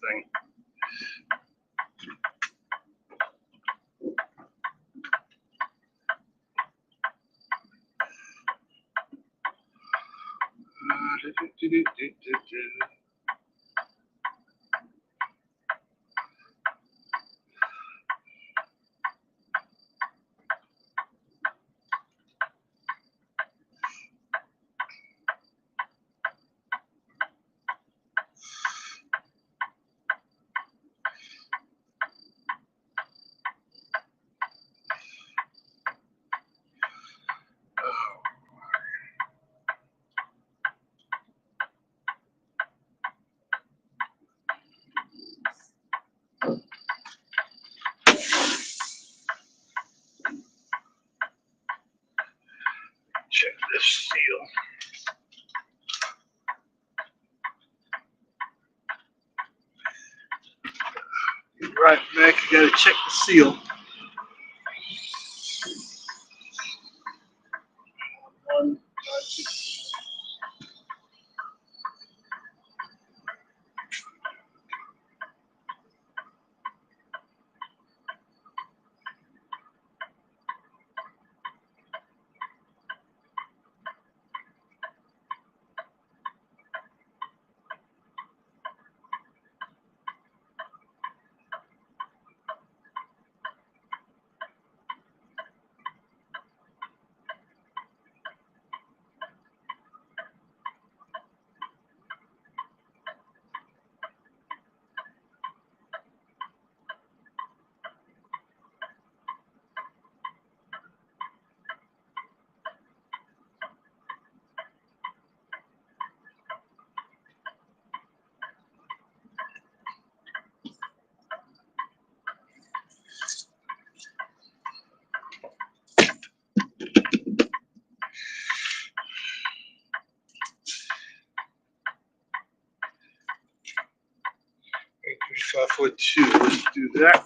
thing. Check this seal. Right back, you gotta check the seal. One, two. Five foot two. Let's do that.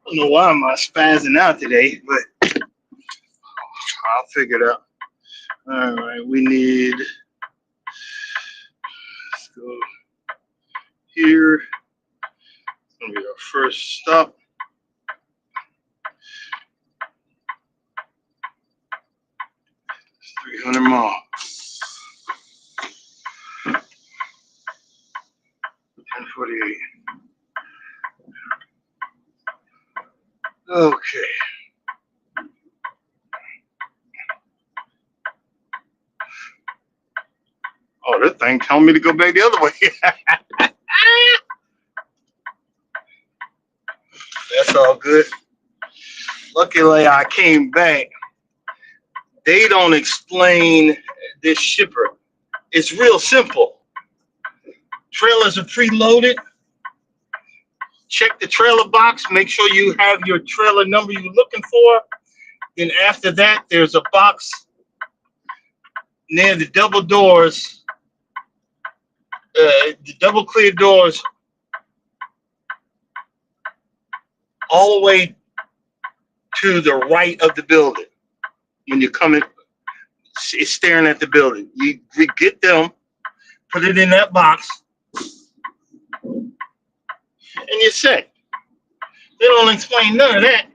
I don't know why I'm spazzing out today, but I'll figure it out. All right, we need. Let's go here. It's gonna be our first stop. It's 300 miles. 10:48. Okay. Oh, this thing telling me to go back the other way. That's all good. Luckily, I came back. They don't explain this shipper. It's real simple. Trailers are preloaded. Check the trailer box. Make sure you have your trailer number you're looking for. Then after that, there's a box near the double doors, the double clear doors, all the way to the right of the building. When you're coming, it's staring at the building. You get them, put it in that box, and you're set. They don't explain none of that.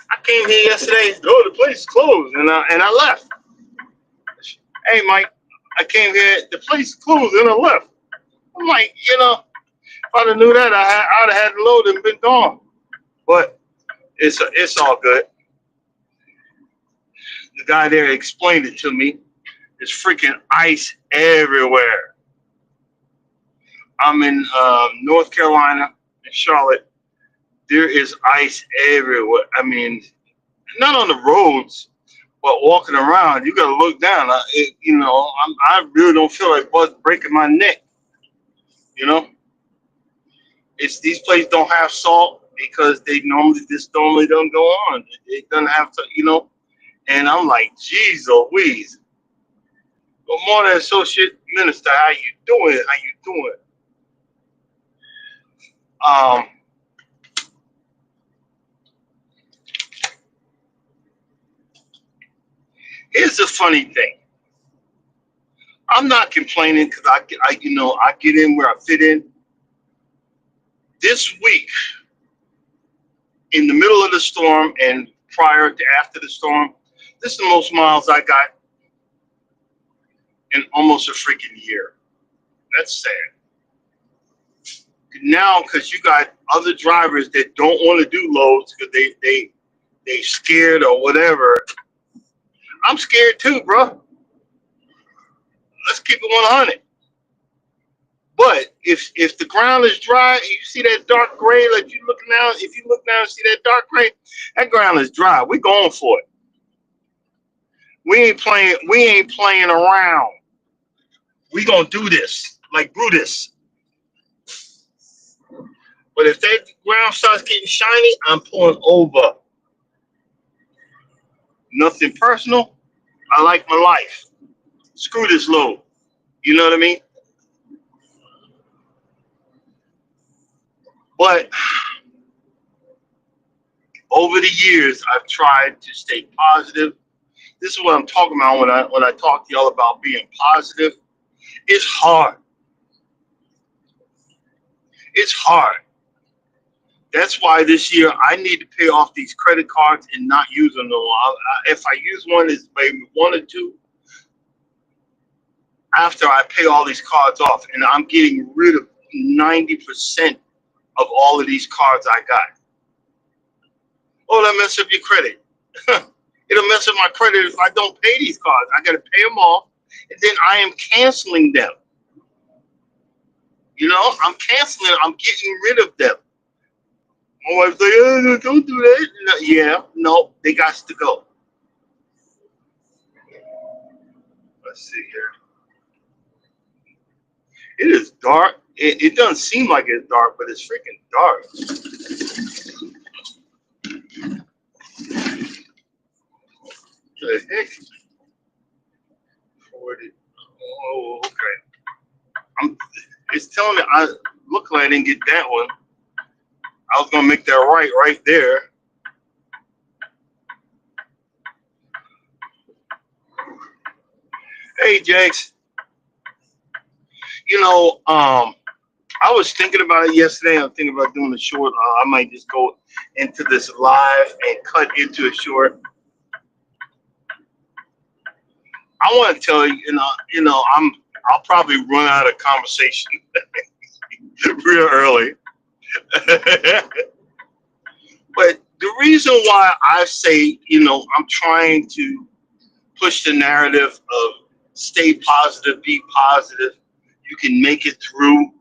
I came here yesterday. Oh, the place is closed, and I left. Hey, Mike, I came here. The place is closed, and I left. I'm like, if I'd have knew that, I'd have had the load and been gone. But it's all good. The guy there explained it to me. There's freaking ice everywhere. I'm in North Carolina, in Charlotte. There is ice everywhere. I mean, not on the roads, but walking around. You got to look down. I really don't feel like breaking my neck. It's these places don't have salt because this normally don't go on. It doesn't have to, And I'm like, geez, Louise. Good morning, Associate Minister. How you doing? Um, Here's the funny thing. I'm not complaining because I get in where I fit in. This week, in the middle of the storm and prior to after the storm, this is the most miles I got in almost a freaking year. That's sad. Now, because you got other drivers that don't want to do loads because they scared or whatever. I'm scared too, bro. Let's keep it 100. But if the ground is dry, you see that dark gray, like you looking down. If you look down and see that dark gray, that ground is dry. We're going for it. We ain't playing. We ain't playing around. We gonna do this like Brutus. But if that ground starts getting shiny, I'm pulling over. Nothing personal. I like my life. Screw this load. You know what I mean? But over the years, I've tried to stay positive. This is what I'm talking about when I talk to y'all about being positive. It's hard. It's hard. That's why this year I need to pay off these credit cards and not use them no more. If I use one, it's maybe one or two after I pay all these cards off, and I'm getting rid of 90% of all of these cards I got. Oh, that mess up your credit. It'll mess up my credit if I don't pay these cards. I got to pay them off, and then I am canceling them. You know, I'm canceling. I'm getting rid of them. My wife's like, oh, don't do that. No, yeah, no, they got to go. Let's see here. It is dark. It doesn't seem like it's dark, but it's freaking dark. The heck? 40. Oh, okay. I'm. It's telling me I look like I didn't get that one. I was gonna make that right there. Hey, Jakes. You know, I was thinking about it yesterday. I'm thinking about doing a short. I might just go into this live and cut into a short. I want to tell you, I'll probably run out of conversation real early. But the reason why I say, I'm trying to push the narrative of stay positive, be positive. You can make it through.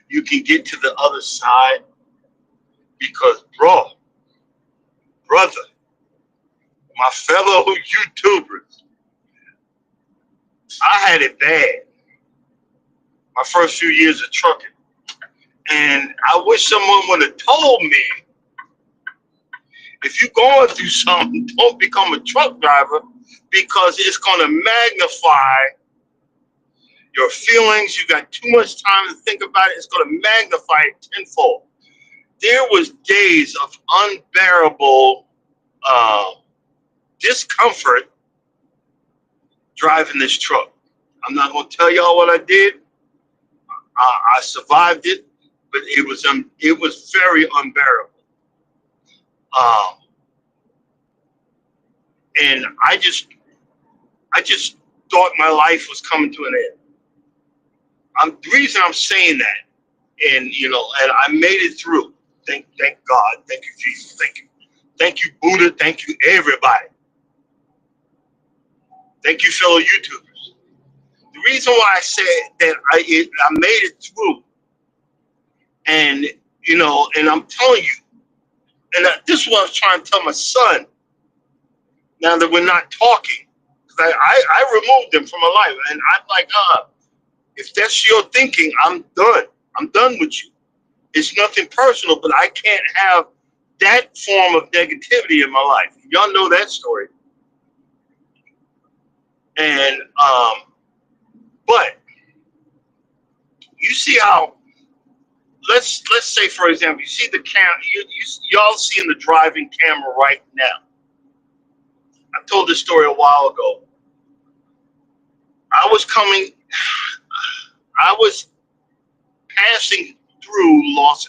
You can get to the other side because, brother, my fellow YouTubers, I had it bad my first few years of trucking. And I wish someone would have told me, if you're going through something, don't become a truck driver because it's going to magnify your feelings. You got too much time to think about it. It's going to magnify it tenfold. There was days of unbearable discomfort driving this truck. I'm not going to tell y'all what I did. I survived it, but it was very unbearable. Um, and I just thought my life was coming to an end. The reason I'm saying that, and and I made it through. Thank God. Thank you, Jesus. Thank you, Buddha. Thank you, everybody. Thank you, fellow YouTubers. The reason why I said that I made it through, and and I'm telling you, and this is what I was trying to tell my son. Now that we're not talking, because I removed him from my life, and I'm like, if that's your thinking, I'm done. I'm done with you. It's nothing personal, but I can't have that form of negativity in my life. Y'all know that story. And but you see how let's say, for example, you see the y'all seeing the driving camera right now. I told this story a while ago. I was coming. I was passing through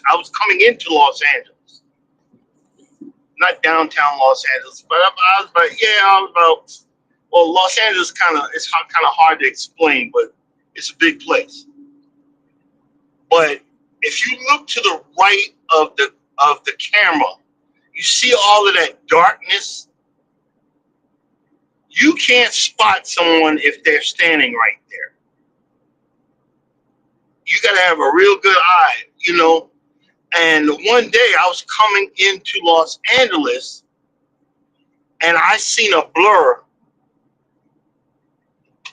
I was coming into Los Angeles, not downtown Los Angeles, but I was about, yeah, I was about. Well, Los Angeles it's kind of hard to explain, but it's a big place. But if you look to the right of the camera, you see all of that darkness. You can't spot someone if they're standing right there. You got to have a real good eye, you know. And one day I was coming into Los Angeles and I seen a blur.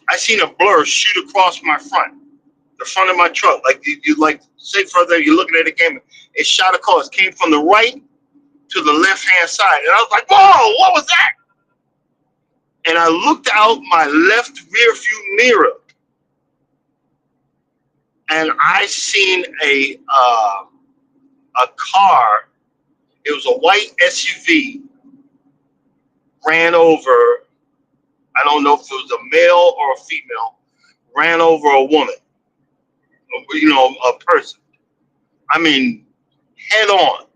I seen a blur shoot across the front of my truck. Like you like say further, you're looking at the camera. It shot across, came from the right to the left hand side. And I was like, whoa, what was that? And I looked out my left rear view mirror and I seen a car. It was a white SUV ran over. I don't know if it was a male or a female. Ran over a woman, you know, a person. I mean, head on.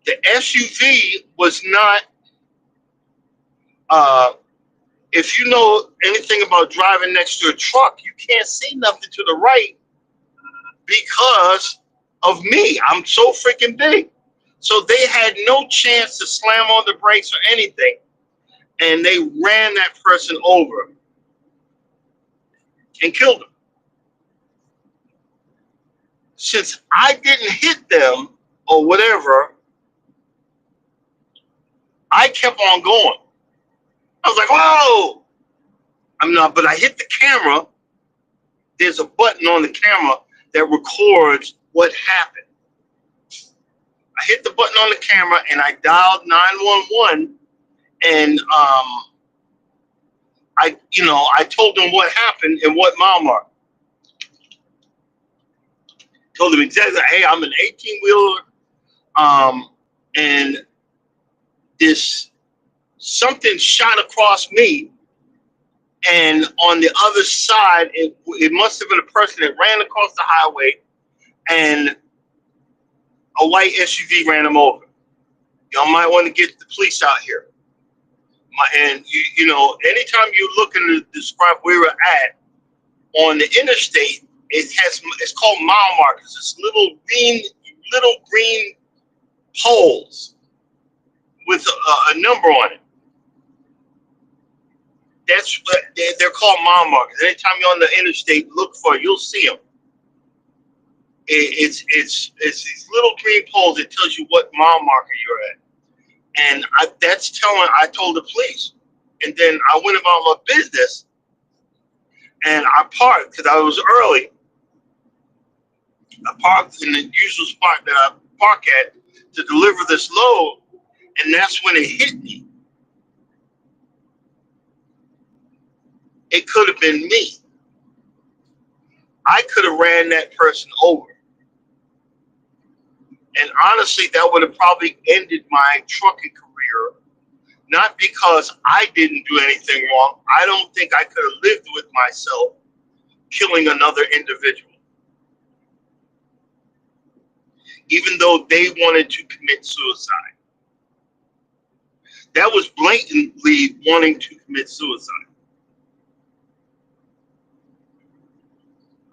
The SUV was not. If you know anything about driving next to a truck, you can't see nothing to the right because of me. I'm so freaking big. So they had no chance to slam on the brakes or anything. And they ran that person over and killed him. Since I didn't hit them or whatever, I kept on going. I was like, whoa! I'm not, but I hit the camera. There's a button on the camera that records what happened. I hit the button on the camera and I dialed 911 and I told them what happened and what mile mark. Told them exactly, hey, I'm an 18-wheeler, and this something shot across me, and on the other side, it must have been a person that ran across the highway, and a white SUV ran him over. Y'all might want to get the police out here. And you know, anytime you're looking to describe where we're at on the interstate, it's called mile markers. It's little green poles with a number on it. That's what they're called mile markers. Anytime you're on the interstate, look for it. You'll see them. It's these little green poles that tells you what mile marker you're at. And I told the police. And then I went about my business and I parked because I was early. I parked in the usual spot that I park at to deliver this load. And that's when it hit me. It could have been me. I could have ran that person over. And honestly, that would have probably ended my trucking career. Not because I didn't do anything wrong. I don't think I could have lived with myself killing another individual. Even though they wanted to commit suicide. That was blatantly wanting to commit suicide.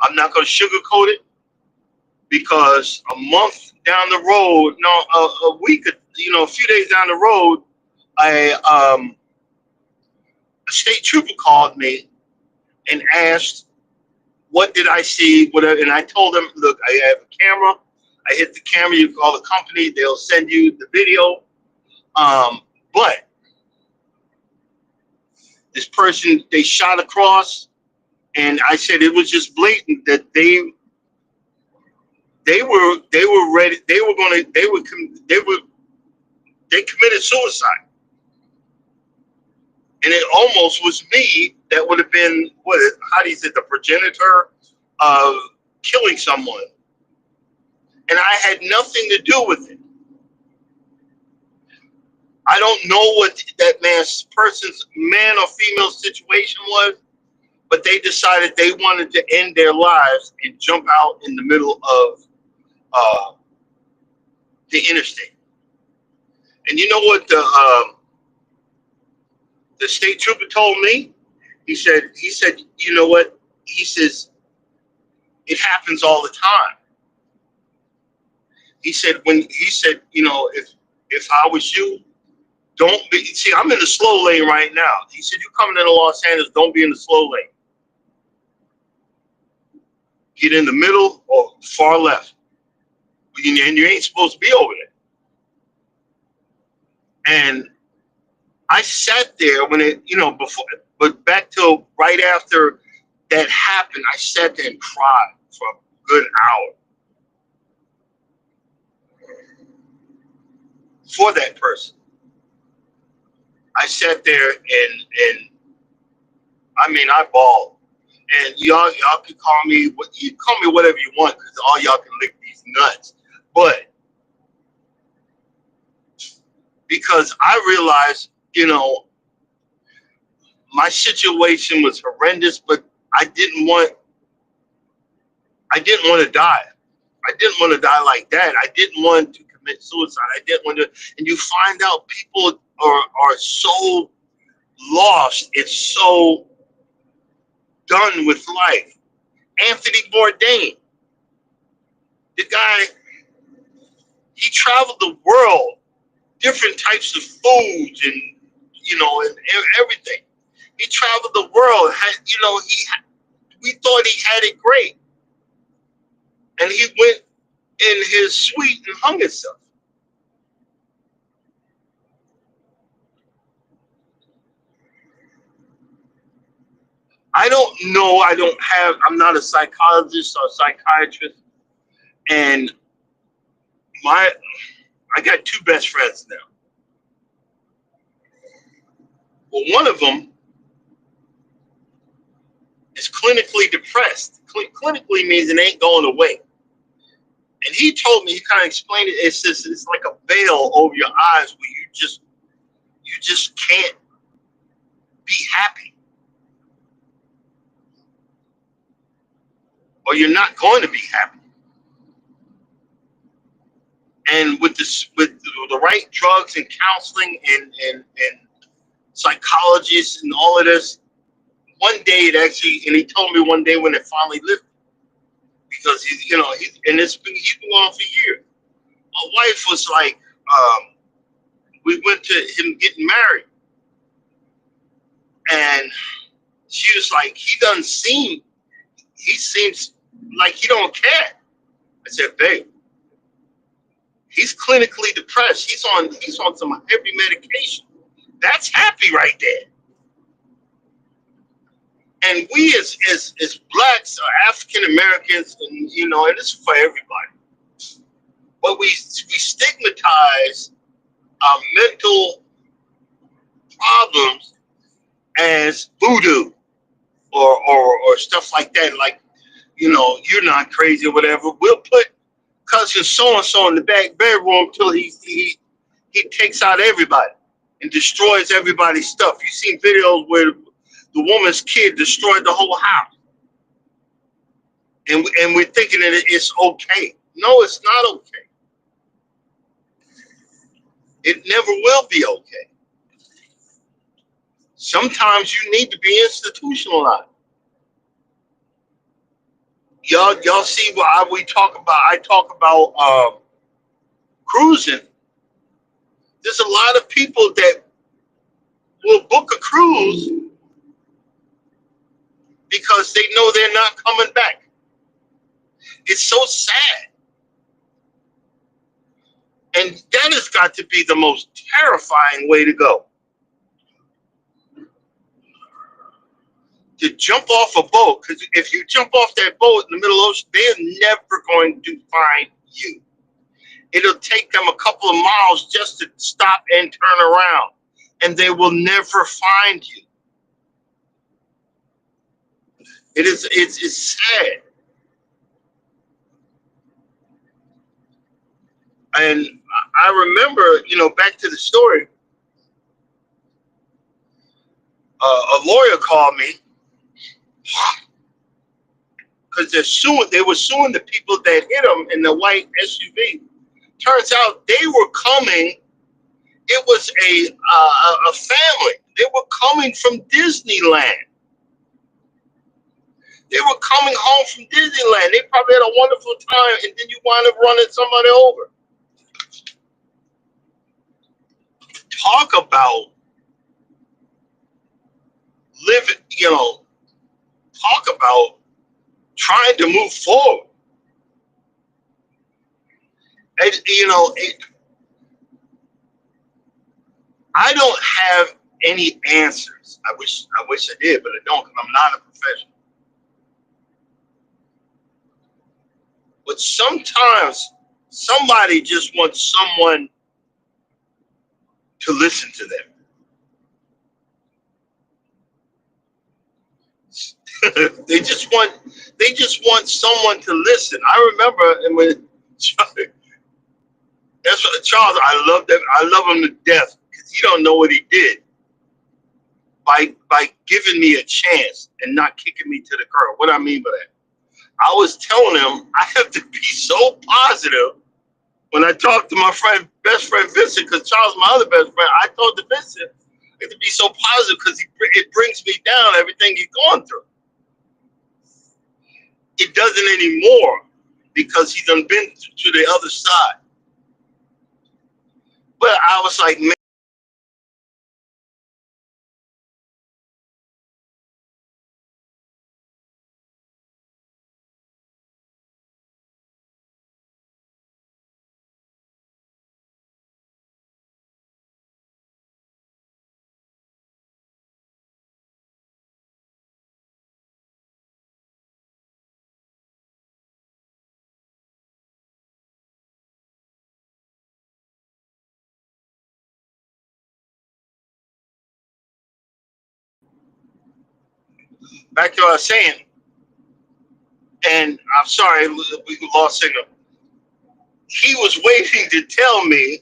I'm not going to sugarcoat it because a month down the road, a week, a few days down the road, a state trooper called me and asked, what did I see? Whatever, and I told him, look, I have a camera. I hit the camera. You call the company. They'll send you the video. But this person, they shot across, and I said it was just blatant that they were ready. They committed suicide, and it almost was me that would have been how do you say, the progenitor of killing someone. and I had nothing to do with it. I don't know what that person's man or female situation was, but they decided they wanted to end their lives and jump out in the middle of uh, the interstate. And you know what the state trooper told me? He said, you know what? He says it happens all the time. He said, if I was you, don't be. See, I'm in the slow lane right now. He said, you coming into Los Angeles, don't be in the slow lane. Get in the middle or far left. And you ain't supposed to be over there. And I sat there when before, but back till right after that happened, I sat there and cried for a good hour for that person. I sat there and I mean, I bawled. And y'all can call me whatever you want because all y'all can lick these nuts. But because I realized, my situation was horrendous, but I didn't want to die. I didn't want to die like that. I didn't want to commit suicide. I didn't want to. And you find out people are so lost. It's so done with life. Anthony Bourdain, the guy, he traveled the world, different types of foods and everything. He traveled the world. We thought he had it great, and he went in his suite and hung himself. I don't know. I'm not a psychologist or psychiatrist, and I got two best friends now. Well, one of them is clinically depressed. Clinically means it ain't going away. And he told me, he kind of explained it. It's like a veil over your eyes where you just can't be happy, or you're not going to be happy. And with the right drugs and counseling and psychologists and all of this, one day and he told me one day when it finally lifted, because he's been on for years. My wife was like, we went to him getting married, and she was like, he seems like he don't care. I said, babe, he's clinically depressed. He's on some heavy medication. That's happy right there. And we as blacks or African Americans, and this is for everybody, but we stigmatize our mental problems as voodoo or stuff like that. Like, you're not crazy or whatever. We'll put cousin so and so in the back bedroom till he takes out everybody and destroys everybody's stuff. You've seen videos where the woman's kid destroyed the whole house, and we're thinking that it's okay. No, it's not okay. It never will be okay. Sometimes you need to be institutionalized. Y'all see what I talk about cruising. There's a lot of people that will book a cruise because they know they're not coming back. It's so sad. And that has got to be the most terrifying way to go. To jump off a boat, because if you jump off that boat in the middle of the ocean, they're never going to find you. It'll take them a couple of miles just to stop and turn around, and they will never find you. It's sad. And I remember, back to the story, a lawyer called me because they were suing the people that hit them in the white SUV. Turns out they were coming. It was a family. They were coming from Disneyland. They were coming home from Disneyland. They probably had a wonderful time, and then you wind up running somebody over. Talk about living, talk about trying to move forward. And, I don't have any answers. I wish I did, but I don't because I'm not a professional. But sometimes somebody just wants someone to listen to them. They just want someone to listen. I remember, and when that's what Charles, I love him to death because he don't know what he did by giving me a chance and not kicking me to the curb. What I mean by that, I was telling him I have to be so positive when I talked to my best friend Vincent, because Charles, my other best friend, I told to Vincent, I have to be so positive because it brings me down everything he's going through. It doesn't anymore because he's done been to the other side. But I was like, man, back to what I was saying, and I'm sorry we lost signal. He was waiting to tell me,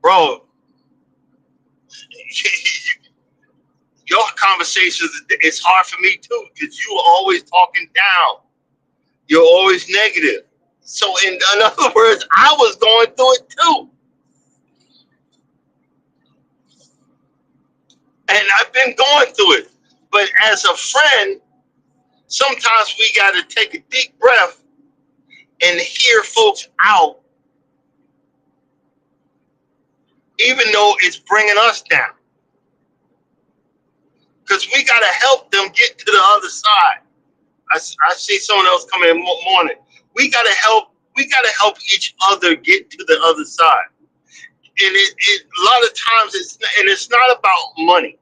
bro, your conversations, it's hard for me too because you are always talking down. You're always negative. So in other words, I was going through it too. And I've been going through it. But as a friend, sometimes we got to take a deep breath and hear folks out, even though it's bringing us down. Because we got to help them get to the other side. I see someone else coming in morning. We got to help. We got to help each other get to the other side. And a lot of times it's not about money.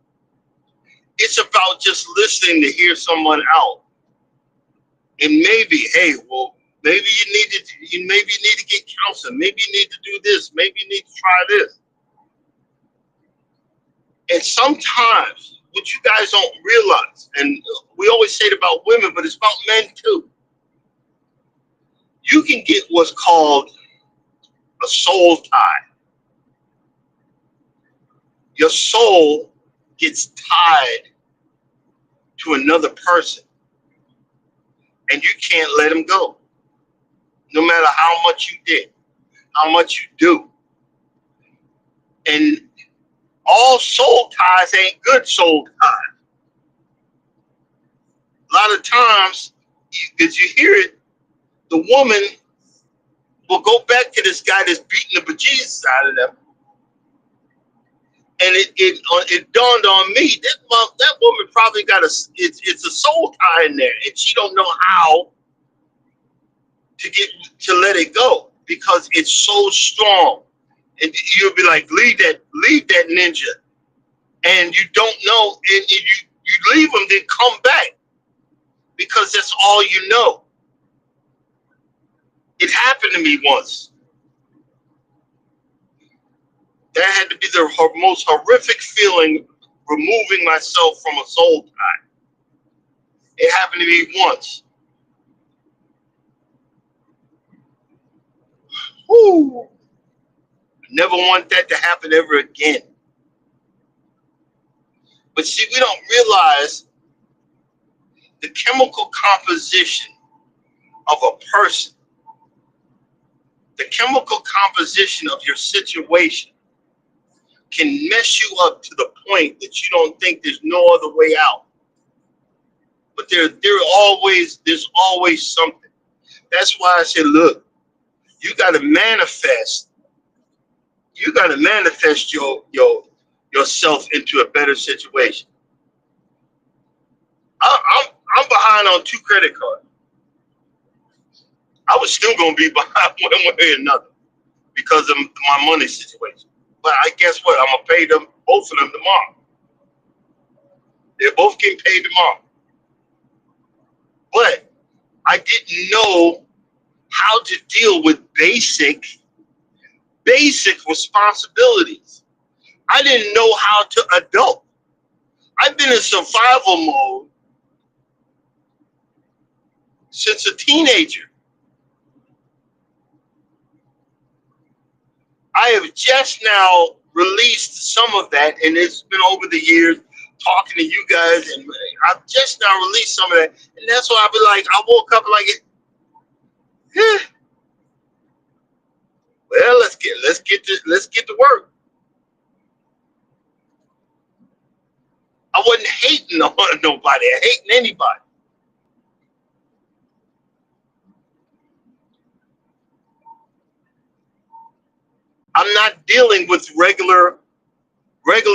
It's about just listening to hear someone out. And maybe, hey, well, maybe you need to get counseling. Maybe you need to do this. Maybe you need to try this. And sometimes what you guys don't realize, and we always say it about women, but it's about men too. You can get what's called a soul tie. Your soul gets tied to another person, and you can't let him go, no matter how much you did, how much you do. And all soul ties ain't good soul ties. A lot of times, as you hear it, the woman will go back to this guy that's beating the bejesus out of them. And it dawned on me that woman probably got it's a soul tie in there, and she don't know how to let it go because it's so strong. And you'll be like, leave that ninja, and you don't know, and you leave them, then come back because that's all you know. It happened to me once. That had to be the most horrific feeling, removing myself from a soul tie. It happened to me once. Woo! Never want that to happen ever again. But see, we don't realize the chemical composition of a person, the chemical composition of your situation can mess you up to the point that you don't think there's no other way out. But there's always something. That's why I said, look, you got to manifest. You got to manifest yourself into a better situation. I'm behind on 2 credit cards. I was still gonna be behind one way or another because of my money situation. But I guess what? I'm gonna pay them, both of them, tomorrow. They're both getting paid tomorrow. But I didn't know how to deal with basic responsibilities. I didn't know how to adult. I've been in survival mode since a teenager. I have just now released some of that, and it's been over the years talking to you guys, and I've just now released some of that, and that's why I be like, I woke up like, well, let's get to work. I wasn't hating on nobody, I hating anybody. I'm not dealing with regular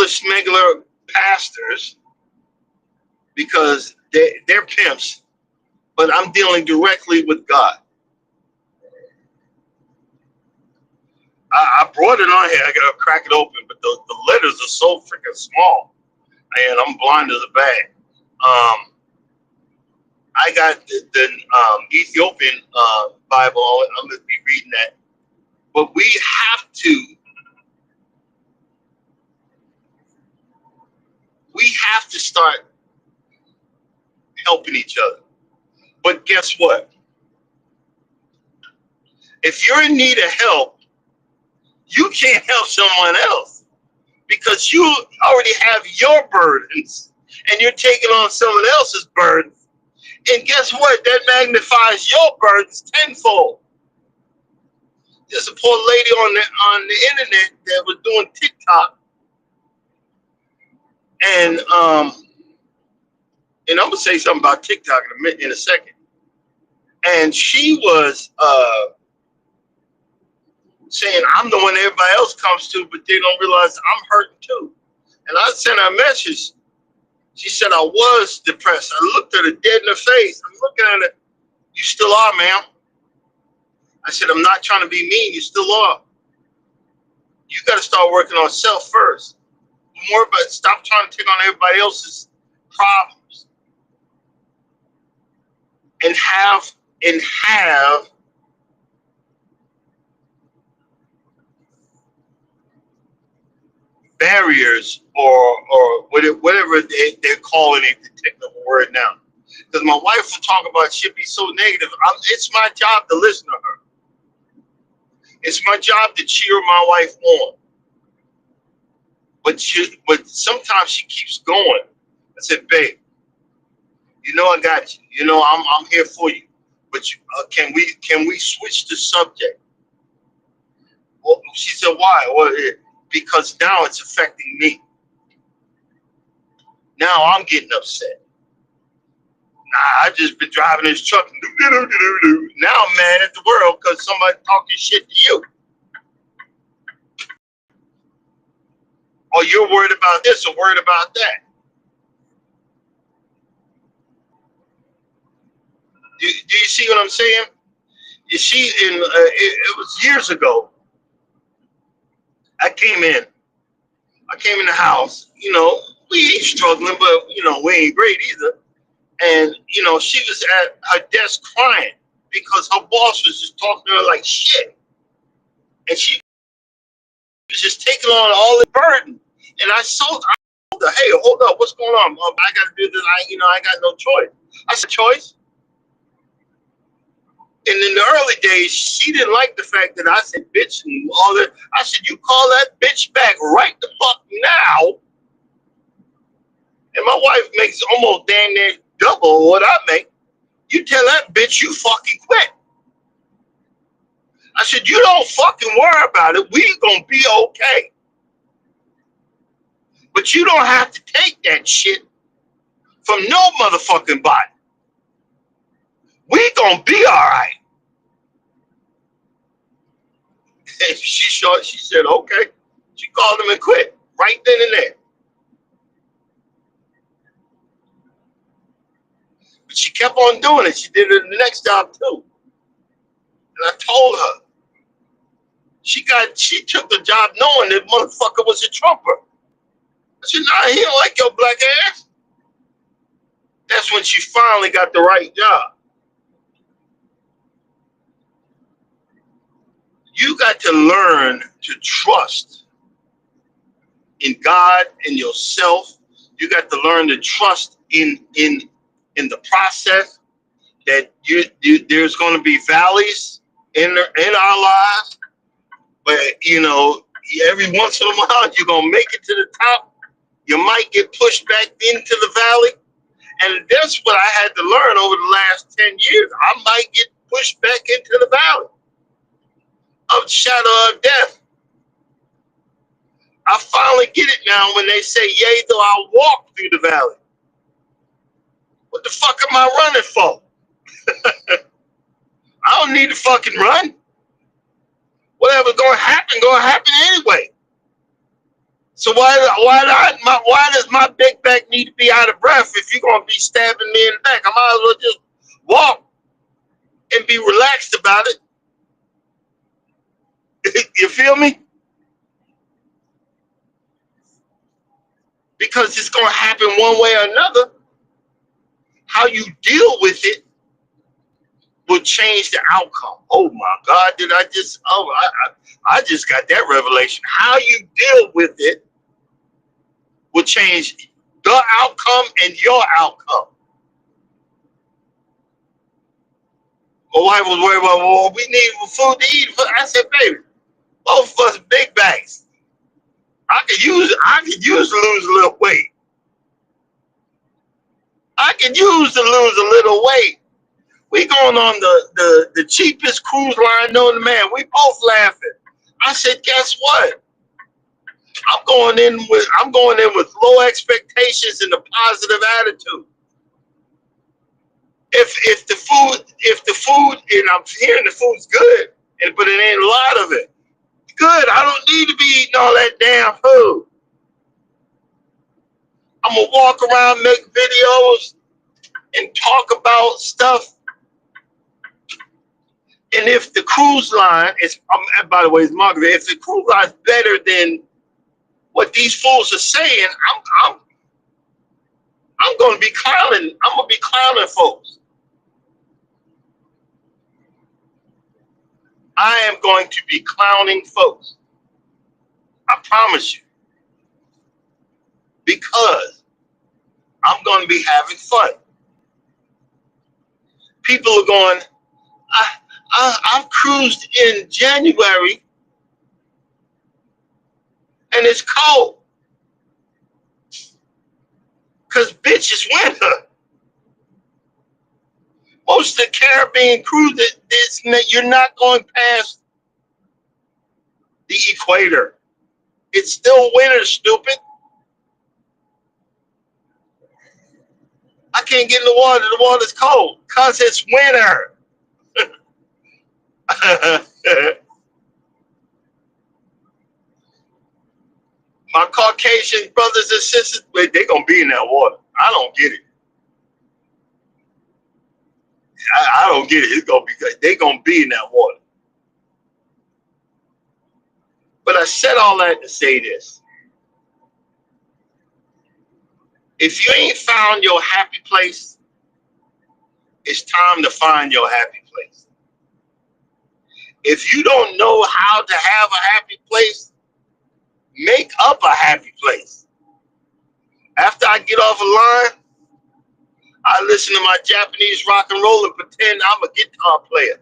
smuggler pastors because they're pimps, but I'm dealing directly with God. I brought it on here. I gotta crack it open, but the letters are so freaking small, and I'm blind as a bat. I got the Ethiopian Bible. I'm gonna be reading that, but we have to start helping each other. But guess what? If you're in need of help, you can't help someone else because you already have your burdens and you're taking on someone else's burdens. And guess what? That magnifies your burdens tenfold. There's a poor lady on the internet that was doing TikTok, and I'm gonna say something about TikTok in a second. And she was saying, I'm the one everybody else comes to, but they don't realize I'm hurting too. And I sent her a message. She said I was depressed. I looked at her dead in the face. I'm looking at her. You still are, ma'am. I said, I'm not trying to be mean. You still are. You got to start working on self first. More about stop trying to take on everybody else's problems. And have barriers or whatever they're calling it, the technical word now. Because my wife will talk about shit be so negative. It's my job to listen to her. It's my job to cheer my wife on. But sometimes she keeps going. I said, babe, you know I got you. You know I'm here for you. But can we switch the subject? Well, she said, why? Well, because now it's affecting me. Now I'm getting upset. Nah, I just been driving this truck. Now I'm mad at the world because somebody talking shit to you. Or you're worried about this or worried about that. Do you see what I'm saying? It was years ago. I came in the house. You know, we ain't struggling, but you know we ain't great either. And you know, she was at her desk crying because her boss was just talking to her like shit, and she was just taking on all the burden. And I told her, hey, hold up, what's going on? I got to do this. I got no choice. I said, choice. And in the early days, she didn't like the fact that I said bitch and all that. I said, you call that bitch back right the fuck now. And my wife makes almost damn near double what I make. You tell that bitch you fucking quit. I said, you don't fucking worry about it. We gonna be okay. But you don't have to take that shit from no motherfucking body. We gonna be all right. And she said, okay. She called him and quit right then and there. But she kept on doing it. She did it in the next job too. And I told her, she took the job knowing that motherfucker was a trumper. I said, nah, he don't like your black ass. That's when she finally got the right job. You got to learn to trust in God and yourself. You got to learn to trust in the process that there's going to be valleys in our lives, but every once in a while you're going to make it to the top. You might get pushed back into the valley, and that's what I had to learn over the last 10 years. I might get pushed back into the valley of the shadow of death. I finally get it now when they say, yea, though I walk through the valley. What the fuck am I running for? I don't need to fucking run. Whatever's going to happen anyway. So why does my big back need to be out of breath if you're going to be stabbing me in the back? I might as well just walk and be relaxed about it. You feel me? Because it's going to happen one way or another. How you deal with it will change the outcome. Oh my God, I just got that revelation. How you deal with it will change the outcome and your outcome. My wife was worried about, well, we need food to eat. I said, baby, both of us big bags. I could use to lose a little weight. I could use to lose a little weight. We going on the cheapest cruise line known to man. We both laughing. I said, guess what? I'm going in with low expectations and a positive attitude. If the food, and I'm hearing the food's good, but it ain't a lot of it. Good. I don't need to be eating all that damn food. I'm gonna walk around, make videos, and talk about stuff. And if the cruise line is, by the way, it's Margaret. If the cruise line is better than what these fools are saying, I'm going to be clowning. I'm going to be clowning folks. I am going to be clowning folks. I promise you. Because I'm going to be having fun. People are going, I've cruised in January and it's cold. Because bitch, it's winter. Most of the Caribbean cruises, you're not going past the equator. It's still winter, stupid. I can't get in the water. The water's cold because it's winter. My Caucasian brothers and sisters, they're going to be in that water. I don't get it. I don't get it. It's going to be good. They're going to be in that water. But I said all that to say this. If you ain't found your happy place, it's time to find your happy place. If you don't know how to have a happy place, make up a happy place. After I get off a line, I listen to my Japanese rock and roll and pretend I'm a guitar player.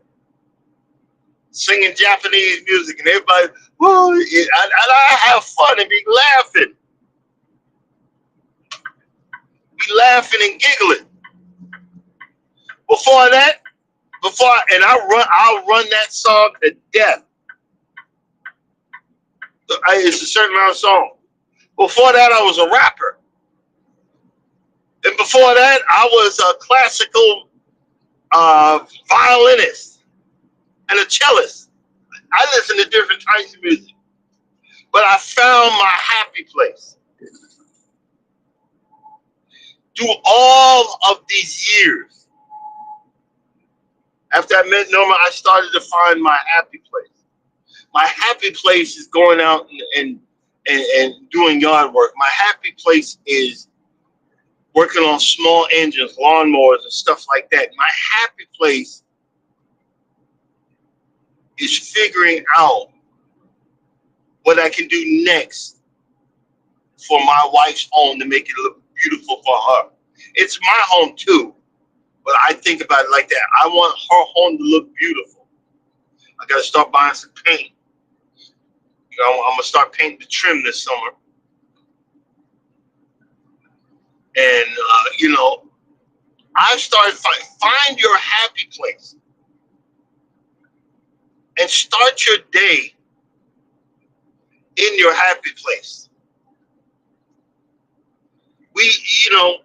singing Japanese music, and everybody, woo, and I have fun and be laughing and giggling. Before that, I'll run that song to death. It's a certain amount of song. Before that, I was a rapper, and before that, I was a classical violinist and a cellist. I listen to different types of music, but I found my happy place. Through all of these years, after I met Norma, I started to find my happy place. My happy place is going out and doing yard work. My happy place is working on small engines, lawnmowers, and stuff like that. My happy place is figuring out what I can do next for my wife's home to make it look beautiful for her. It's my home too, but I think about it like that. I want her home to look beautiful. I got to start buying some paint. You know, I'm gonna start painting the trim this summer, and you know, I started find your happy place and start your day in your happy place. We, you know,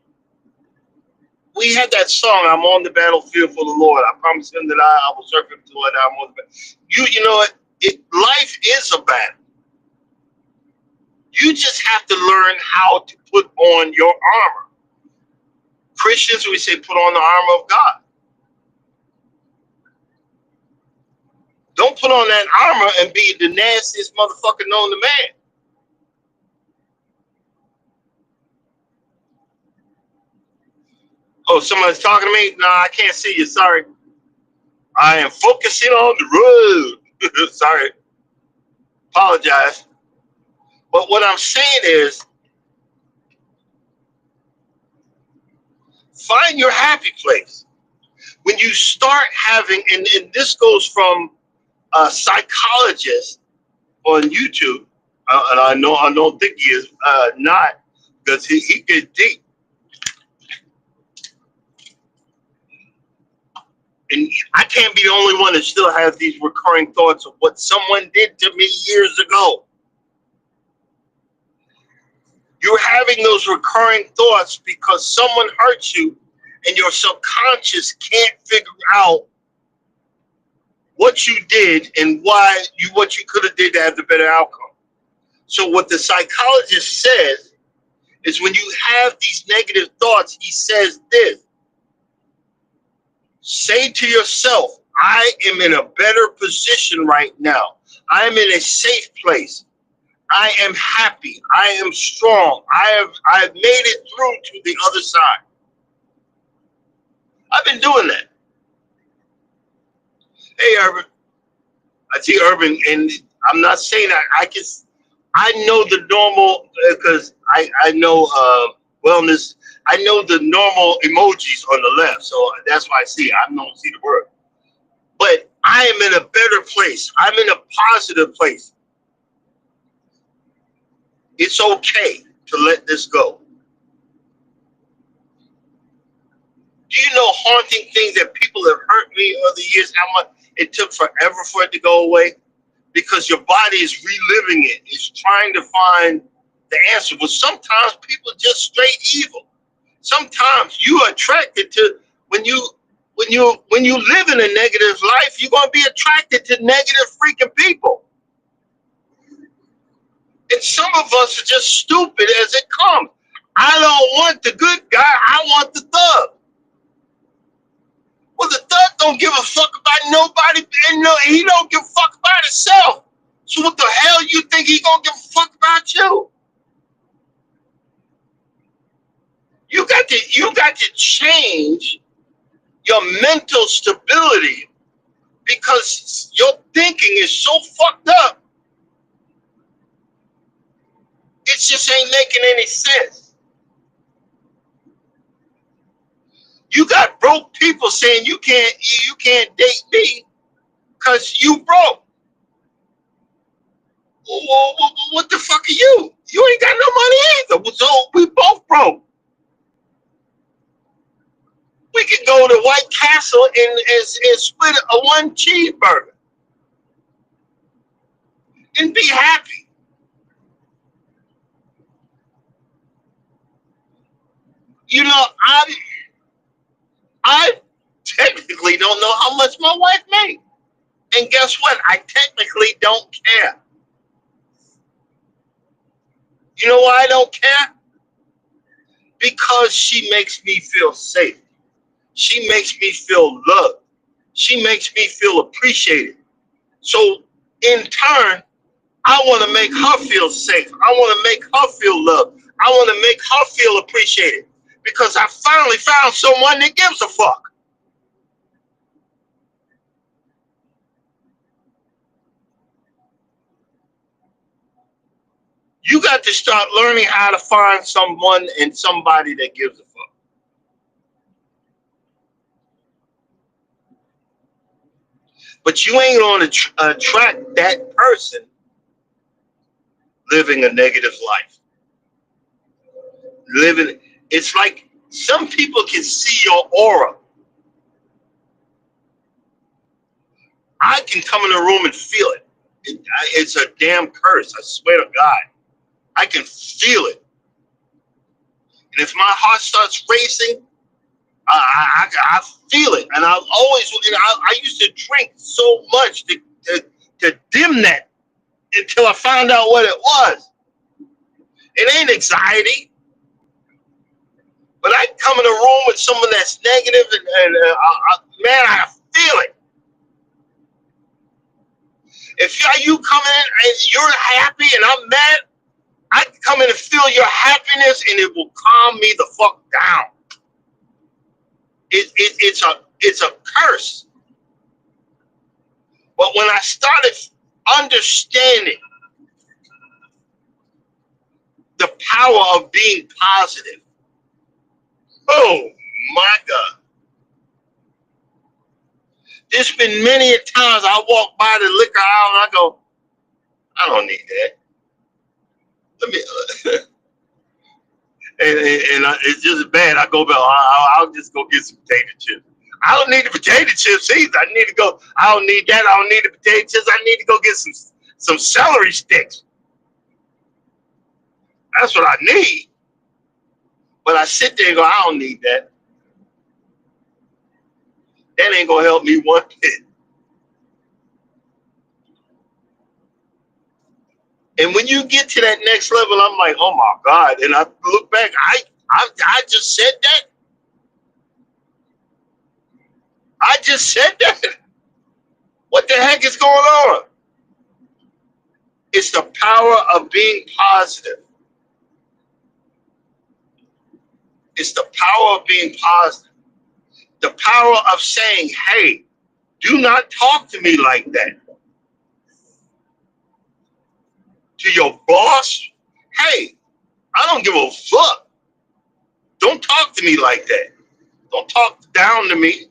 we had that song, I'm on the battlefield for the Lord. I promise him that I will serve him till I die. I'm on the battlefield. You know what? Life is a battle. You just have to learn how to put on your armor. Christians, we say put on the armor of God. Don't put on that armor and be the nastiest motherfucker known to man. Oh, somebody's talking to me? No, I can't see you. Sorry. I am focusing on the road. Sorry. Apologize. But what I'm saying is, find your happy place. When you start having, and this goes from a psychologist on YouTube, and I don't think he is not, because he gets deep. And I can't be the only one that still has these recurring thoughts of what someone did to me years ago. You're having those recurring thoughts because someone hurt you and your subconscious can't figure out what you did and what you could have did to have the better outcome. So what the psychologist says is when you have these negative thoughts, he says this. Say to yourself, I am in a better position right now. I am in a safe place. I am happy. I am strong. I've made it through to the other side. I've been doing that. Hey, Urban. I see Urban, and I'm not saying that I know the normal, because I know wellness. I know the normal emojis on the left, so that's why I see it. I don't see the word. But I am in a better place. I'm in a positive place. It's okay to let this go. Do you know haunting things that people have hurt me over the years, how much it took forever for it to go away? Because your body is reliving it. It's trying to find the answer. But sometimes people are just straight evil. Sometimes you are attracted to when you live in a negative life, you're gonna be attracted to negative freaking people. And some of us are just stupid as it comes. I don't want the good guy, I want the thug. Well, the thug don't give a fuck about nobody, and no, he don't give a fuck about himself. So what the hell you think he gonna give a fuck about you? You got to change your mental stability because your thinking is so fucked up. It just ain't making any sense. You got broke people saying you can't date me because you broke. Well, what the fuck are you? You ain't got no money either. So we both broke. We could go to White Castle and split a one cheeseburger and be happy. You know, I technically don't know how much my wife made. And guess what? I technically don't care. You know why I don't care? Because she makes me feel safe. She makes me feel loved. She makes me feel appreciated. So in turn, I want to make her feel safe. I want to make her feel loved. I want to make her feel appreciated because I finally found someone that gives a fuck. You got to start learning how to find someone and somebody that gives a fuck. But you ain't going to attract that person living a negative life. Living, it's like some people can see your aura. I can come in a room and feel it. It's a damn curse. I swear to God. I can feel it. And if my heart starts racing, I feel it. And I used to drink so much to dim that until I found out what it was. It ain't anxiety, but I come in a room with someone that's negative man, I feel it. If you come in and you're happy and I'm mad, I can come in and feel your happiness and it will calm me the fuck down. It's a curse. But when I started understanding the power of being positive, oh my God. There's been many a times I walk by the liquor aisle and I go, I don't need that. Let me, it's just bad. I go, I'll just go get some potato chips. I don't need the potato chips either. I need to go. I don't need that. I don't need the potato chips. I need to go get some celery sticks. That's what I need. But I sit there and go, I don't need that. That ain't gonna help me one bit. And when you get to that next level, I'm like, oh my God. And I look back, I just said that. I just said that. What the heck is going on? It's the power of being positive. It's the power of being positive. The power of saying, hey, do not talk to me like that. To your boss, hey, I don't give a fuck. Don't talk to me like that. Don't talk down to me.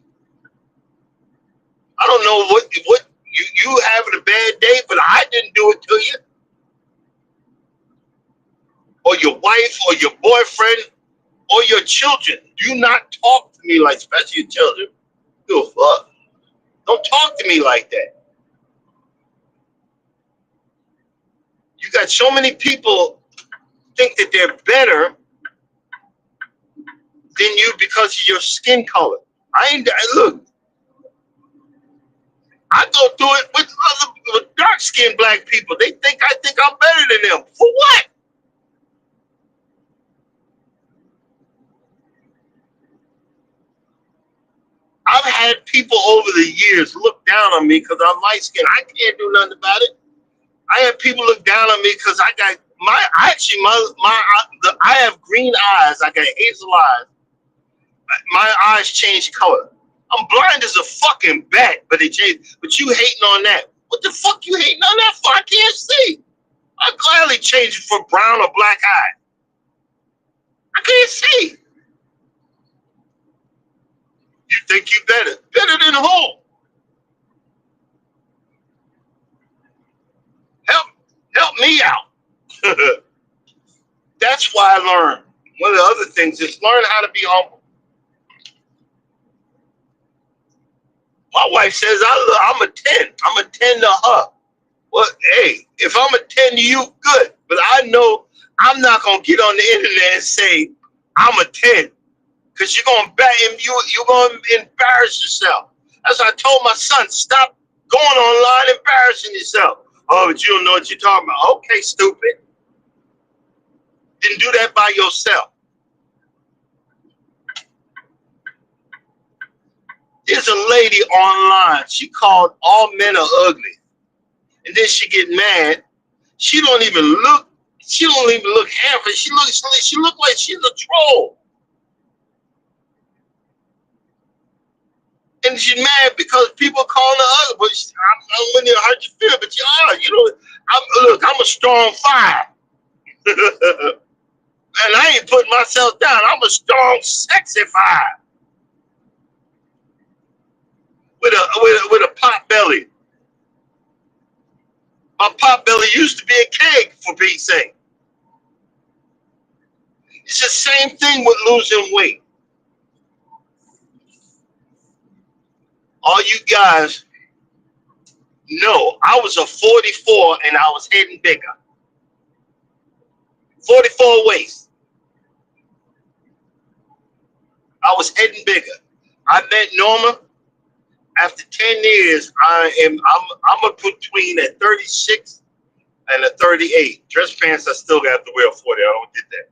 I don't know what you having a bad day, but I didn't do it to you. Or your wife or your boyfriend or your children. Do not talk to me like, especially your children. Give a fuck. Don't talk to me like that. You got so many people think that they're better than you because of your skin color. Look, I go through it with dark skinned black people. They think I think I'm better than them. For what? I've had people over the years look down on me because I'm light skinned. I can't do nothing about it. I had people look down on me because I got I have green eyes. I got hazel eyes. My eyes change color. I'm blind as a fucking bat, but they change. But you hating on that? What the fuck you hating on that for? I can't see. I gladly change it for brown or black eye. I can't see. You think you better? Better than who? That's why I learned. One of the other things is learn how to be humble. My wife says I'm a 10. I'm a 10 to her. Well, hey, if I'm a 10 to you, good. But I know I'm not gonna get on the internet and say I'm a 10. Because you're gonna you're gonna embarrass yourself. As I told my son, stop going online embarrassing yourself. Oh, but you don't know what you're talking about. Okay, stupid. Then do that by yourself. There's a lady online. She called all men are ugly. And then she get mad. She don't even look. She don't even look handsome. She look like she's a troll. And she's mad because people calling her ugly. But I'm going to hurt your feel. But you are. You know. Look. I'm a strong 5. And I ain't putting myself down. I'm a strong, sexy 5 with a pot belly. My pot belly used to be a keg, for Pete's sake. It's the same thing with losing weight. All you guys know, I was a 44 and I was heading bigger. 44 waist. I was heading bigger. I met Norma. After 10 years, I'm between a 36 and a 38. Dress pants I still got to wear a 40. I don't get that.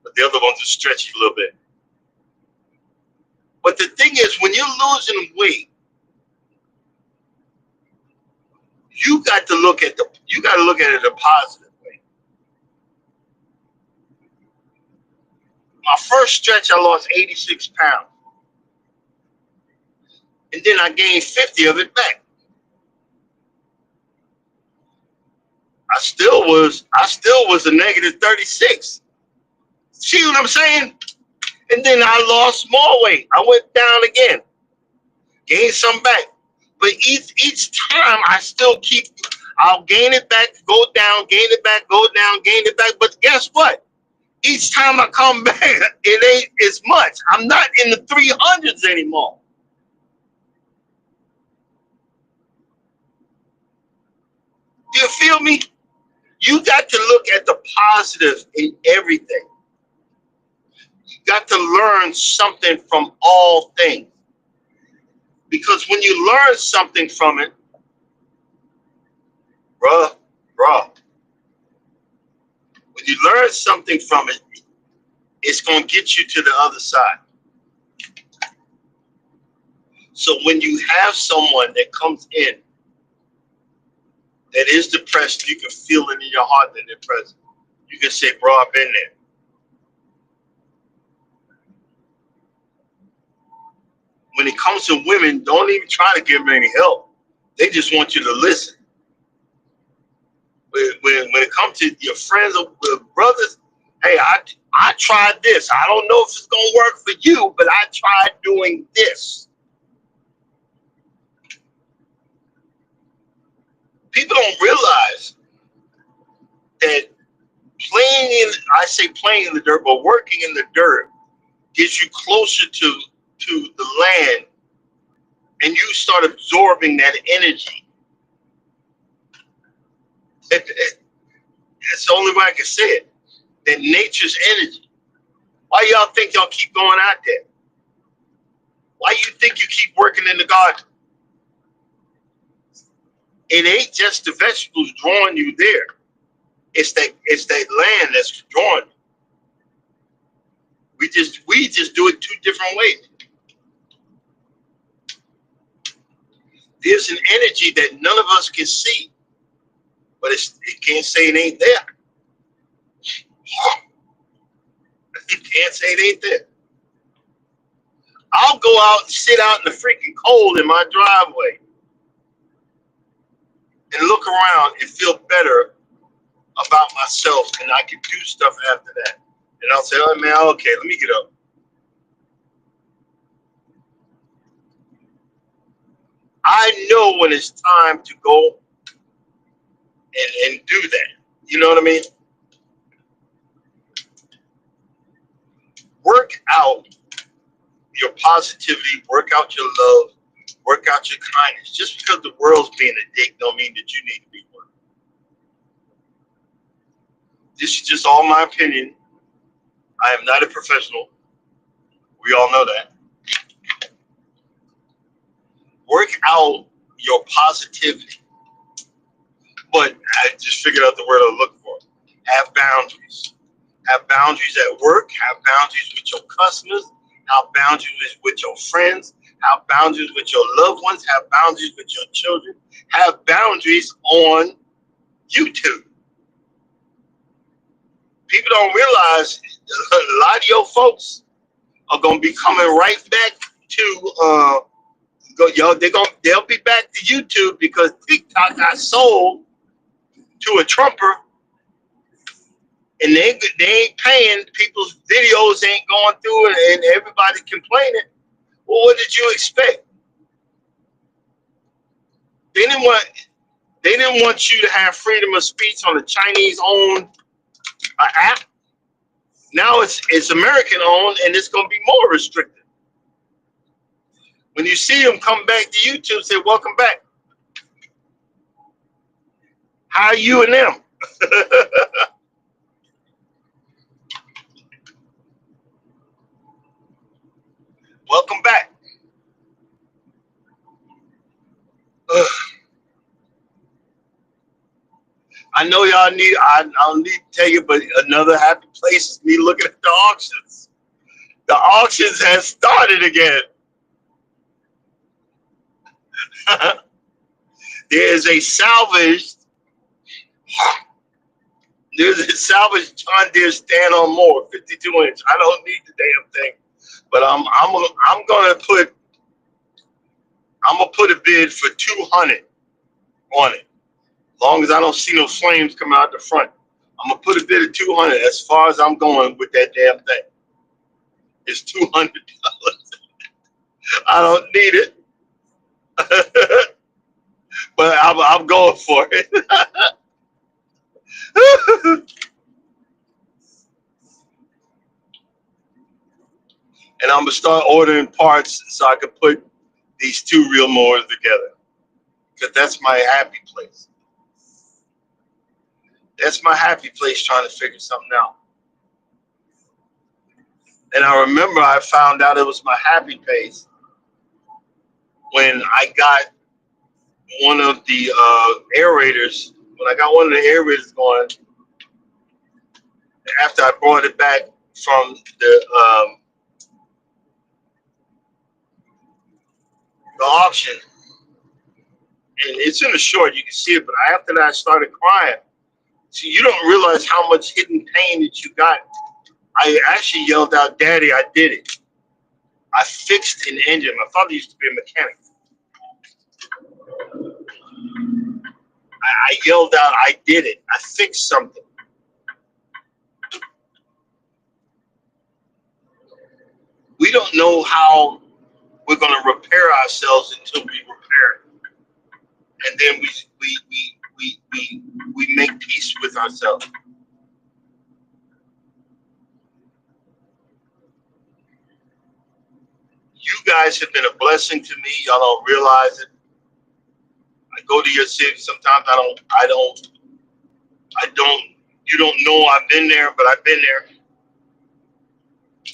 But the other ones are stretchy a little bit. But the thing is, when you're losing weight, you got to look at it a positive way. My first stretch, I lost 86 pounds. And then I gained 50 of it back. I still was a negative 36. See what I'm saying? And then I lost more weight. I went down again, gained some back. But each time I'll gain it back, go down, gain it back, go down, gain it back. But guess what? Each time I come back, it ain't as much. I'm not in the 300s anymore. Do you feel me? You got to look at the positive in everything. You got to learn something from all things. Because when you learn something from it, bruh, when you learn something from it, it's going to get you to the other side. So when you have someone that comes in that is depressed, you can feel it in your heart that they're depressed. You can say, bro, I've been there. When it comes to women, don't even try to give them any help. They just want you to listen. When it comes to your friends or brothers, hey, I tried this. I don't know if it's going to work for you, but I tried doing this. People don't realize that playing in the dirt, but working in the dirt gets you closer to the land, and you start absorbing that energy. It's the only way I can say it. That nature's energy. Why y'all think y'all keep going out there? Why you think you keep working in the garden? It ain't just the vegetables drawing you there. It's that land that's drawing you. We just do it 2 different ways. There's an energy that none of us can see, but it can't say it ain't there. It can't say it ain't there. I'll go out and sit out in the freaking cold in my driveway and look around and feel better about myself, and I can do stuff after that. And I'll say, oh man, okay, let me get up. I know when it's time to go and do that. You know what I mean? Work out your positivity, work out your love, work out your kindness. Just because the world's being a dick don't mean that you need to be one. This is just all my opinion. I am not a professional. We all know that. Work out your positivity. But I just figured out the word I look for. Have boundaries. Have boundaries at work. Have boundaries with your customers. Have boundaries with your friends. Have boundaries with your loved ones. Have boundaries with your children. Have boundaries on YouTube. People don't realize a lot of your folks are gonna be coming right back to they'll be back to YouTube because TikTok got sold to a Trumper, and they ain't paying. People's videos ain't going through, and everybody complaining. Well, what did you expect? They didn't want you to have freedom of speech on a Chinese-owned app. Now it's American-owned, and it's going to be more restricted. When you see them come back to YouTube, say, "Welcome back." How are you and them? Welcome back. Ugh. I know y'all need. I don't need to tell you, but another happy place is me looking at the auctions. The auctions has started again. There is a salvaged. There's a salvaged John Deere stand on more 52 inch. I don't need the damn thing, but I'm gonna put a bid for 200 on it. As long as I don't see no flames coming out the front, I'm gonna put a bid of 200. As far as I'm going with that damn thing, it's $200. I don't need it, but I'm going for it. And I'm gonna start ordering parts so I can put these two real mowers together, because that's my happy place. That's my happy place, trying to figure something out. And I remember I found out it was my happy place when I got one of the aerators. When I got one of the aerators going, after I brought it back from the auction, and it's in the short, you can see it. But after that, I started crying. See, you don't realize how much hidden pain that you got. I actually yelled out, "Daddy, I did it. I fixed an engine." My father used to be a mechanic. I yelled out, "I did it. I fixed something." We don't know how we're going to repair ourselves until we repair it. And then we make peace with ourselves. You guys have been a blessing to me. Y'all don't realize it. I go to your city. Sometimes you don't know I've been there, but I've been there.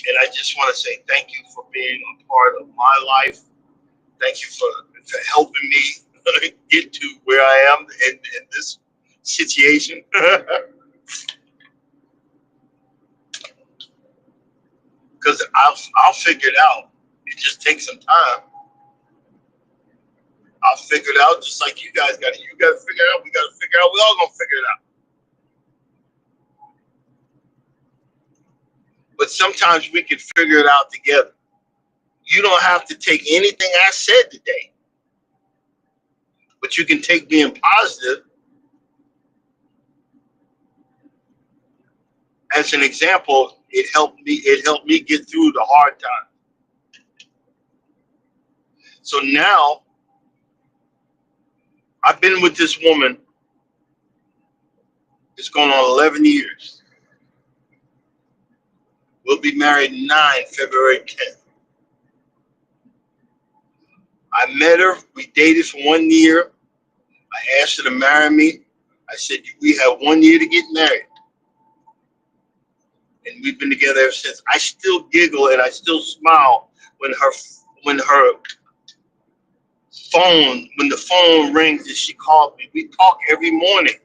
And I just want to say thank you for being a part of my life. Thank you for helping me get to where I am in this situation. Because I'll figure it out. It just takes some time. I'll figure it out just like you guys got it. You got to figure it out. We got to figure it out. We all gonna figure it out. But sometimes we can figure it out together. You don't have to take anything I said today, but you can take being positive as an example. It helped me. It helped me get through the hard time. So now I've been with this woman. It's going on 11 years. We'll be married 9 February 10th. I met her. We dated for 1 year. I asked her to marry me. I said, we have 1 year to get married. And we've been together ever since. I still giggle and I still smile when the phone rings and she calls me. We talk every morning.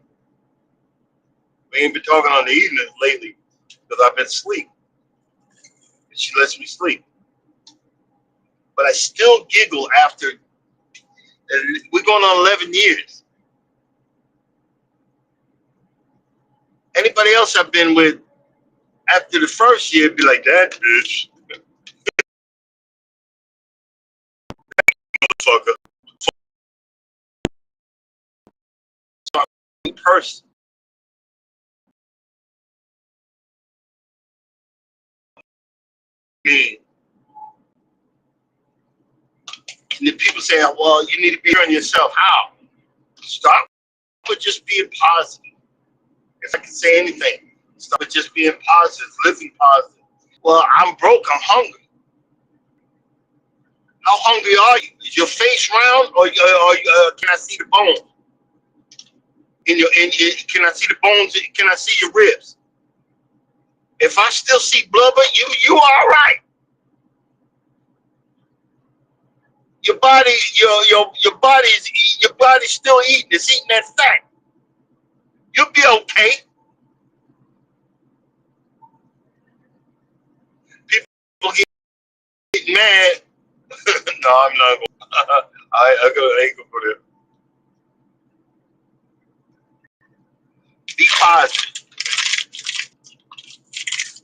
We ain't been talking on the evenings lately because I've been asleep. And she lets me sleep. But I still giggle after, and we're going on 11 years. Anybody else I've been with after the first year be like, that bitch, motherfucker, person. Me. And then people say, well, you need to be on yourself. How? Stop with just being positive. If I can say anything, stop with just being positive, living positive. Well, I'm broke, I'm hungry. How hungry are you? Is your face round or can I see the bones? Can I see the bones? Can I see your ribs? If I still see blubber, you all right. Your body, your body's still eating. It's eating that fat. You'll be okay. People get mad. No, I'm not going. I ain't gonna put it. Be positive.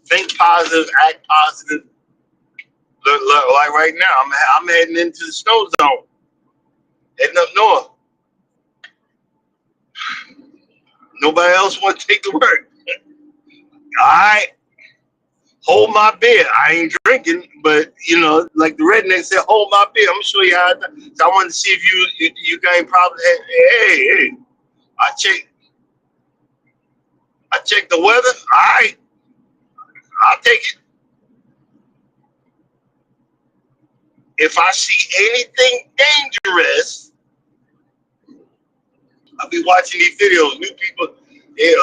Think positive. Act positive. Look, like right now, I'm heading into the snow zone. Heading up north. Nobody else want to take the work. All right. Hold my beer. I ain't drinking, but like the redneck said, hold my beer. I'm gonna show you how. So I wanted to see if you got any problems. Hey, I check the weather. All right, I'll take it. If I see anything dangerous, I'll be watching these videos. New people, they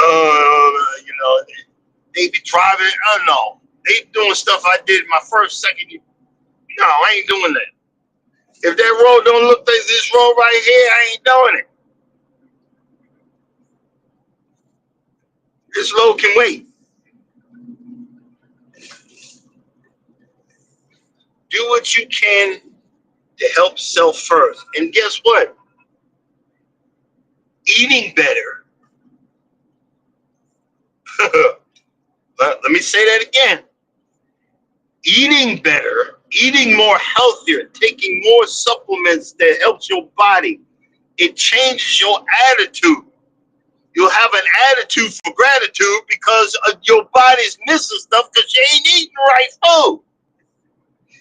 be driving. I don't know. They doing stuff I did my first, second year. No, I ain't doing that. If that road don't look like this road right here, I ain't doing it. This road can wait. Do what you can to help self first. And guess what? Eating better. Let me say that again. Eating better, eating more healthier, taking more supplements that helps your body. It changes your attitude. You'll have an attitude for gratitude because your body's missing stuff because you ain't eating the right food.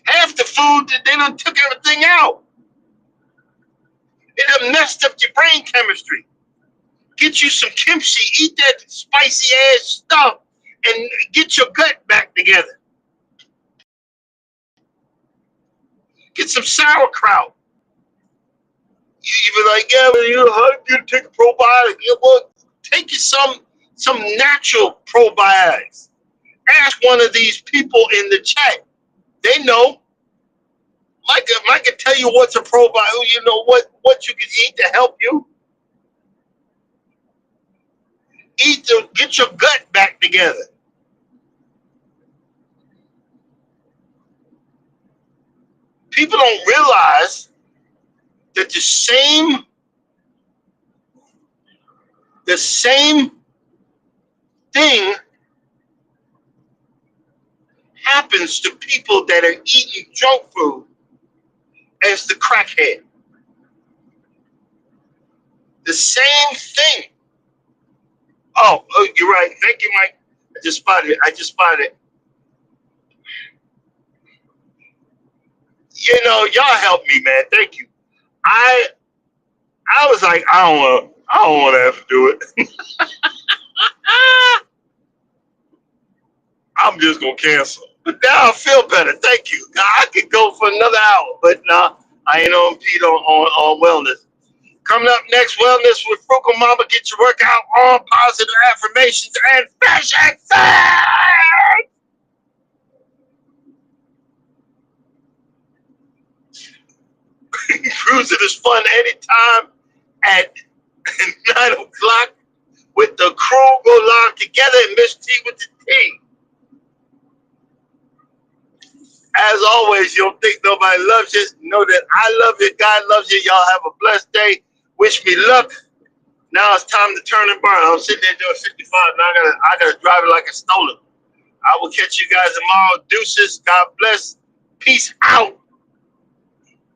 Half the food, they done took everything out. It done messed up your brain chemistry. Get you some kimchi, eat that spicy ass stuff, and get your gut back together. Get some sauerkraut. You be like, yeah, but how do you take a probiotic? Yeah, well, take you some natural probiotics. Ask one of these people in the chat. They know. Mike can tell you what's a probiotic. You know what you can eat to help you. Get your gut back together. People don't realize that the same thing happens to people that are eating junk food as the crackhead. The same thing. Oh, you're right. Thank you, Mike. I just spotted it. Y'all help me, man. Thank you. I was like, I don't want to have to do it. I'm just gonna cancel. But now I feel better. Thank you. I could go for another hour, but nah, I ain't on Pete on wellness. Coming up next, wellness with Frugal Mama. Get your workout on, positive affirmations and fashion facts. Cruising is fun anytime at 9 o'clock with the crew. Go live together and Miss T with the T. As always, you don't think nobody loves you. Know that I love you. God loves you. Y'all have a blessed day. Wish me luck. Now it's time to turn and burn. I'm sitting there doing 55. Now I gotta drive it like it's stolen. I will catch you guys tomorrow. Deuces. God bless. Peace out.